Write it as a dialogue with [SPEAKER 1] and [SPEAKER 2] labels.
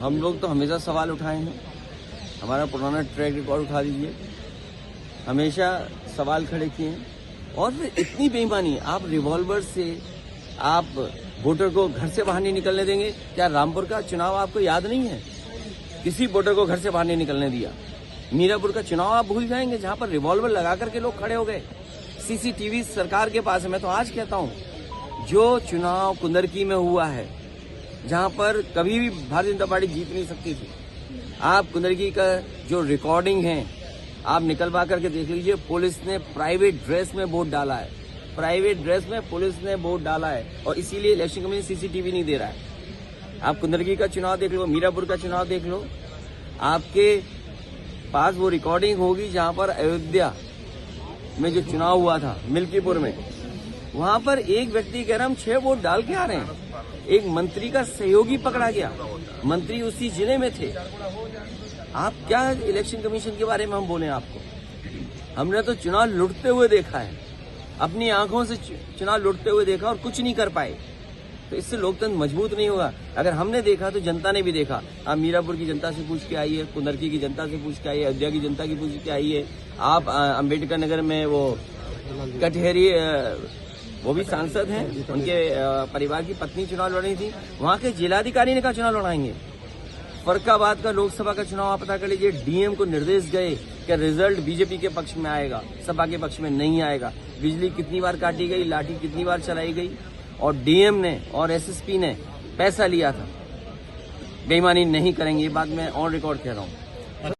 [SPEAKER 1] हम लोग तो हमेशा सवाल उठाए हैं। हमारा पुराना ट्रैक रिकॉर्ड उठा दीजिए, हमेशा सवाल खड़े किए हैं। और फिर इतनी बेईमानी, आप रिवॉल्वर से आप वोटर को घर से बाहर नहीं निकलने देंगे। क्या रामपुर का चुनाव आपको याद नहीं है? किसी वोटर को घर से बाहर नहीं निकलने दिया। मीरापुर का चुनाव आप भूल जाएंगे, जहां पर रिवॉल्वर लगा करके लोग खड़े हो गए। सीसीटीवी सरकार के पास है। मैं तो आज कहता हूं, जो चुनाव कुंदरकी में हुआ है, जहां पर कभी भी भारतीय जनता पार्टी जीत नहीं सकती थी, आप कुंदरकी का जो रिकॉर्डिंग है आप निकलवा करके देख लीजिए। पुलिस ने प्राइवेट ड्रेस में वोट डाला है, प्राइवेट ड्रेस में पुलिस ने वोट डाला है, और इसीलिए इलेक्शन कमीशन सीसीटीवी नहीं दे रहा है। आप कुंदरकी का चुनाव देख लो, मीरापुर का चुनाव देख लो, आपके पास वो रिकॉर्डिंग होगी जहां पर अयोध्या में जो चुनाव हुआ था मिल्कीपुर में, वहां पर एक व्यक्ति कह रहा हम 6 वोट डाल के आ रहे हैं। एक मंत्री का सहयोगी पकड़ा गया, मंत्री उसी जिले में थे। आप क्या इलेक्शन कमीशन के बारे में हम बोले आपको? हमने तो चुनाव लुटते हुए देखा है, अपनी आंखों से चुनाव लुटते हुए देखा और कुछ नहीं कर पाए। तो इससे लोकतंत्र मजबूत नहीं होगा। अगर हमने देखा तो जनता ने भी देखा। आप मीरापुर की जनता से पूछ के आइए, कुंदरकी की जनता से पूछ के आइए, अयोध्या की जनता की पूछ के आइए। आप अम्बेडकर नगर में वो कटहरी, वो भी सांसद हैं, उनके परिवार की पत्नी चुनाव लड़ रही थी, वहां के जिलाधिकारी ने कहा चुनाव लड़ाएंगे। फर्रुखाबाद का लोकसभा का चुनाव आप पता कर लीजिए, डीएम को निर्देश गए कि रिजल्ट बीजेपी के पक्ष में आएगा, सपा के पक्ष में नहीं आएगा। बिजली कितनी बार काटी गई, लाठी कितनी बार चलाई गई, और डीएम ने और एसएसपी ने पैसा लिया था। बेईमानी नहीं करेंगे, ये बात मैं ऑन रिकॉर्ड कह रहा हूँ।